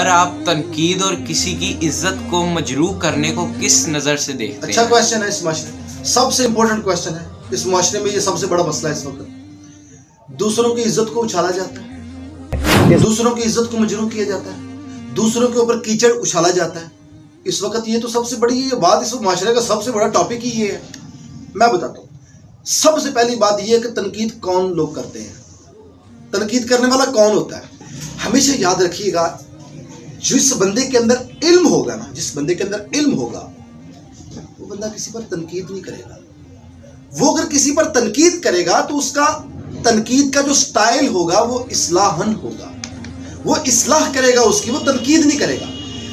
پر آپ تنقید اور کسی کی عزت کو مجروح کرنے کو کس نظر سے دیکھتے ہیں؟ اچھا کویسچن ہے اس معاشرے، سب سے امپورٹنٹ کویسچن ہے اس معاشرے میں، یہ سب سے بڑا مسئلہ ہے اس وقت۔ دوسروں کی عزت کو اچھالا جاتا ہے، دوسروں کی عزت کو مجروح کیا جاتا ہے، دوسروں کے اوپر کیچڑ اچھالا جاتا ہے اس وقت۔ یہ تو سب سے بڑی یہ بات، اس معاشرے کا سب سے بڑا ٹاپک ہی یہ ہے۔ میں بتاتا ہوں، سب سے پہلی بات یہ ہے کہ تنقید کون لوگ کرتے ہیں، تنقید کرنے والا کون ہوتا ہے۔ ہمیشہ یاد رکھیے گا، جس بندے کے اندر علم ہوگا نا، جس بندے کے اندر علم ہوگا، وہ بندہ کسی پر تنقید نہیں کرے گا۔ وہ اگر کسی پر تنقید کرے گا تو اس کا تنقید کا جو سٹائل ہوگا وہ اصلاحاً ہوگا، وہ اصلاح کرے گا اس کی، وہ تنقید نہیں کرے گا۔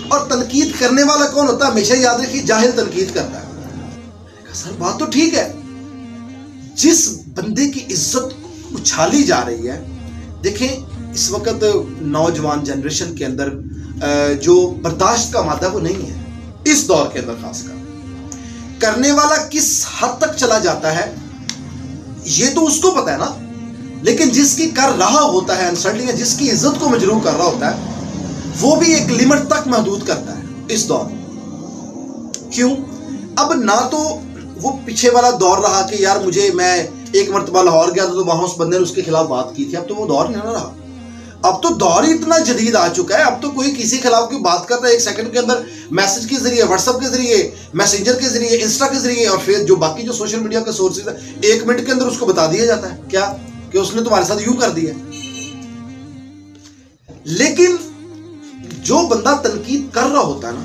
اور تنقید کرنے والا کون ہوتا ہے؟ ہمیشہ یاد رکھیے، جاہل تنقید کرتا ہے۔ سر بات تو ٹھیک ہے، جس بندے کی عزت اچھالی جا رہی ہے، دیکھیں اس وقت نوجوان جنریشن کے اندر جو برداشت کا مادہ وہ نہیں ہے، اس دور کے اندر خاص کر کرنے والا کس حد تک چلا جاتا ہے یہ تو اس کو پتا ہے نا، لیکن جس کی کر رہا ہوتا ہے انسلٹنگ، جس کی عزت کو مجروح کر رہا ہوتا ہے، وہ بھی ایک لمٹ تک محدود کرتا ہے اس دور میں۔ کیوں؟ اب نہ تو وہ پیچھے والا دور رہا کہ یار میں ایک مرتبہ لاہور گیا تھا تو وہاں اس بندے نے اس کے خلاف بات کی تھی، اب تو وہ دور نہیں رہا۔ اب تو دور ہی اتنا جدید آ چکا ہے، اب تو کوئی کسی خلاف کوئی بات کرتا ہے ایک سیکنڈ کے اندر، میسج کے ذریعے، واٹس ایپ کے ذریعے، میسنجر کے ذریعے، انسٹا کے ذریعے، اور پھر جو باقی جو سوشل میڈیا کے سورسز ہیں، 1 منٹ کے اندر اس کو بتا دیا جاتا ہے کیا کہ اس نے تمہارے ساتھ یوں کر دیا۔ لیکن جو بندہ تنقید کر رہا ہوتا ہے نا،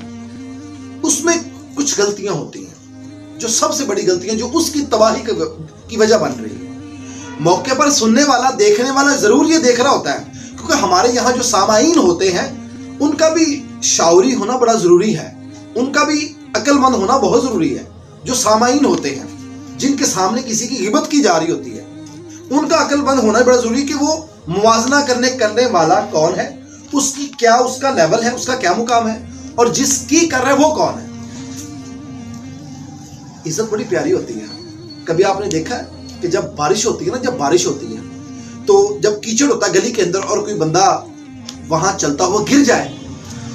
اس میں کچھ غلطیاں ہوتی ہیں، جو سب سے بڑی غلطیاں جو اس کی تباہی کی وجہ بن رہی ہے۔ موقع پر سننے والا، دیکھنے والا ضرور یہ دیکھ رہا ہوتا ہے، کیونکہ ہمارے یہاں جو سامعین ہوتے ہیں ان کا بھی شعوری ہونا بڑا ضروری ہے، ان کا بھی عقل مند ہونا بہت ضروری ہے۔ جو سامعین ہوتے ہیں جن کے سامنے کسی کی غیبت کی جا رہی ہوتی ہے، ان کا عقل مند ہونا بڑا ضروری ہے کہ وہ موازنہ کرنے والا کون ہے، اس کی کیا اس کا لیول ہے، اس کا کیا مقام ہے، اور جس کی کر رہے وہ کون ہے۔ عزت بڑی پیاری ہوتی ہے۔ کبھی آپ نے دیکھا ہے کہ جب بارش ہوتی ہے نا، جب بارش ہوتی ہے تو جب کیچڑ ہوتا ہے گلی کے اندر اور کوئی بندہ وہاں چلتا ہوا گر جائے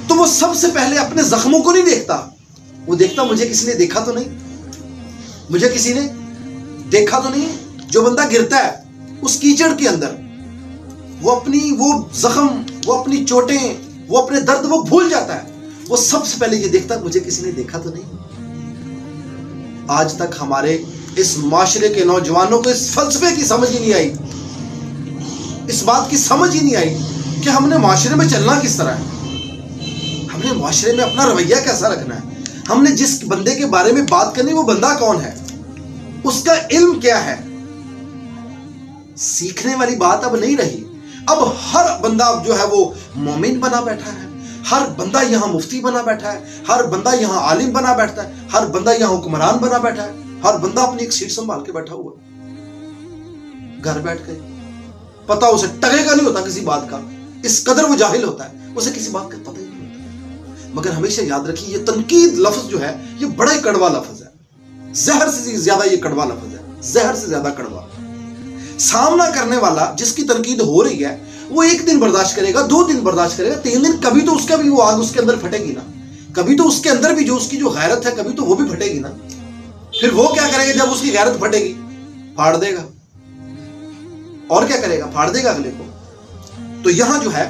تو وہ سب سے پہلے اپنے زخموں کو نہیں دیکھتا، وہ دیکھتا مجھے کسی نے دیکھا تو نہیں، مجھے کسی نے دیکھا تو نہیں۔ جو بندہ گرتا ہے اس کیچڑ کے اندر، وہ وہ زخم، وہ اپنی چوٹیں، وہ اپنے درد وہ بھول جاتا ہے، وہ سب سے پہلے یہ دیکھتا مجھے کسی نے دیکھا تو نہیں۔ آج تک ہمارے اس معاشرے کے نوجوانوں کو اس فلسفے کی سمجھ ہی نہیں آئی، اس بات کی سمجھ ہی نہیں آئی کہ ہم نے معاشرے میں چلنا کس طرح ہے، ہم نے معاشرے میں اپنا رویہ کیسا رکھنا ہے، ہم نے جس بندے کے بارے میں بات کرنی وہ بندہ کون ہے، اس کا علم کیا ہے۔ سیکھنے والی بات اب نہیں رہی، اب ہر بندہ جو ہے وہ مومن بنا بیٹھا ہے، ہر بندہ یہاں مفتی بنا بیٹھا ہے، ہر بندہ یہاں عالم بنا بیٹھتا ہے، ہر بندہ یہاں حکمران بنا بیٹھا ہے، ہر بندہ اپنی ایک سیٹ سنبھال کے بیٹھا ہوا ہے۔ گھر بیٹھ کے پتہ اسے ٹگے کا نہیں ہوتا کسی بات کا، اس قدر وہ جاہل ہوتا ہے، اسے کسی بات کا پتہ ہی نہیں ہوتا۔ مگر ہمیشہ یاد رکھیے، یہ تنقید لفظ جو ہے یہ بڑا ہی کڑوا لفظ ہے، زہر سے زیادہ یہ کڑوا لفظ ہے، زہر سے زیادہ کڑوا۔ سامنا کرنے والا جس کی تنقید ہو رہی ہے وہ 1 دن برداشت کرے گا، 2 دن برداشت کرے گا، 3 دن، کبھی تو اس کا بھی وہ آگ اس کے اندر پھٹے گی نا، کبھی تو اس کے اندر بھی جو اس کی جو غیرت ہے کبھی تو وہ بھی پھٹے گی نا۔ پھر وہ کیا کرے گا جب اس کی غیرت پھٹے گی؟ پھاڑ دے گا، اور کیا کرے گا؟ پھاڑ دے گا اگلے کو۔ تو یہاں جو ہے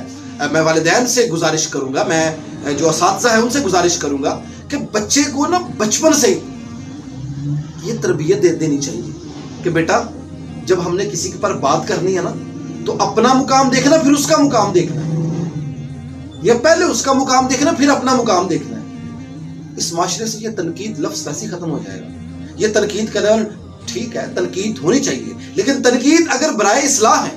میں والدین سے گزارش کروں گا، میں جو اساتذہ ہیں ان سے گزارش کروں گا کہ بچے کو نا بچپن سے یہ تربیت دینی چاہیے کہ بیٹا جب ہم نے کسی کے پر بات کرنی ہے نا تو اپنا مقام دیکھنا پھر اس کا مقام دیکھنا ہے، یا پہلے اس کا مقام دیکھنا پھر اپنا مقام دیکھنا ہے۔ اس معاشرے سے یہ تنقید لفظ ویسے ختم ہو جائے گا۔ یہ تنقید کا لیول ٹھیک ہے، تنقید ہونی چاہیے، لیکن تنقید اگر برائے اصلاح ہے،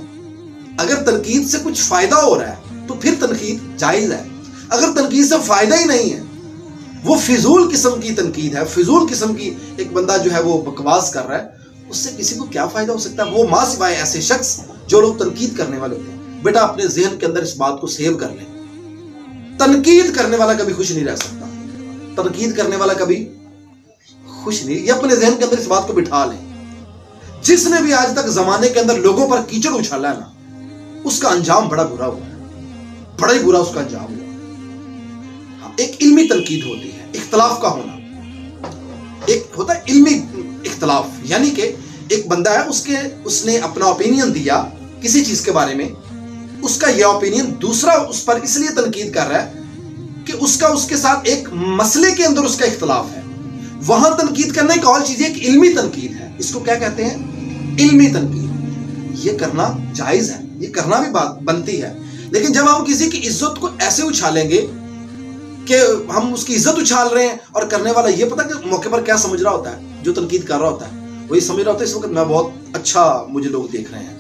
اگر تنقید سے کچھ فائدہ ہو رہا ہے تو پھر تنقید جائز ہے۔ اگر تنقید سے فائدہ ہی نہیں ہے، وہ فضول قسم کی تنقید ہے، فضول قسم کی ایک بندہ جو ہے وہ بکواس کر رہا ہے، اس سے کسی کو کیا فائدہ ہو سکتا ہے؟ وہ ماں سوائے ایسے شخص جو لوگ تنقید کرنے والے ہوتے ہیں۔ بیٹا اپنے ذہن کے اندر اس بات کو سیو کر لیں، تنقید کرنے والا کبھی خوش نہیں رہ سکتا، تنقید کرنے والا کبھی خوش نہیں۔ یہ اپنے ذہن کے اندر اس بات کو بٹھا لیں، جس نے بھی آج تک زمانے کے اندر لوگوں پر کیچڑ اچھالا ہے نا، اس کا انجام بڑا برا ہوا ہے، بڑا ہی برا اس کا انجام ہوا۔ ایک علمی تنقید ہوتی ہے، اختلاف کا ہونا. ایک ہوتا ہے علمی اختلاف، یعنی کہ ایک بندہ ہے، اس نے اپنا اوپینین دیا کسی چیز کے بارے میں، اس کا یہ اوپینین دوسرا اس پر اس لیے تنقید کر رہا ہے کہ اس کے ساتھ ایک مسئلے کے اندر اس کا اختلاف ہے. وہاں تنقید کرنا ایک اور چیز ہے، ایک علمی تنقید ہے. اس کو کیا کہتے ہیں؟ علمی تنقید. یہ کرنا جائز ہے، یہ کرنا بھی بات بنتی ہے. لیکن جب ہم کسی کی عزت کو ایسے اچھالیں گے کہ ہم اس کی عزت اچھال رہے ہیں، اور کرنے والا یہ پتہ کہ موقع پر کیا سمجھ رہا ہوتا ہے، جو تنقید کر رہا ہوتا ہے وہی سمجھ رہا ہوتا ہے اس وقت میں بہت اچھا، مجھے لوگ دیکھ رہے ہیں،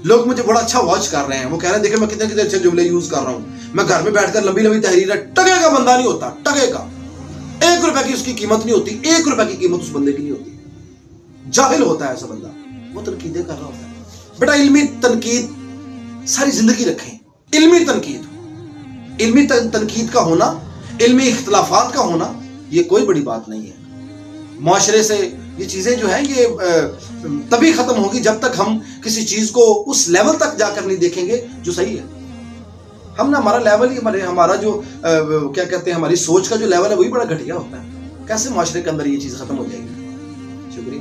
لوگ مجھے بڑا اچھا واچ کر رہے ہیں، وہ کہہ رہے ہیں دیکھیں میں کتنے اچھے جملے یوز کر رہا ہوں. میں گھر میں بیٹھ کر لمبی لمبی تحریریں، ٹکے کا بندہ نہیں ہوتا، ٹکے کا 1 روپے کی اس کی قیمت نہیں ہوتی، 1 روپے کی قیمت اس بندے کی نہیں ہوتی. جاہل ہوتا ہے ایسا بندہ، وہ تنقیدیں کر رہا ہوتا ہے. بیٹا علمی تنقید ساری زندگی رکھیں. علمی تنقید، علمی تنقید کا ہونا، علمی اختلافات کا ہونا، یہ کوئی بڑی بات نہیں ہے. معاشرے سے یہ چیزیں جو ہیں یہ تبھی ختم ہوگی جب تک ہم کسی چیز کو اس لیول تک جا کر نہیں دیکھیں گے جو صحیح ہے. ہم نے ہمارا لیول ہی ہمارا جو کیا کہتے ہیں ہماری سوچ کا جو لیول ہے وہی بڑا گھٹیا ہوتا ہے. کیسے معاشرے کے اندر یہ چیز ختم ہو جائے گی؟ شکریہ.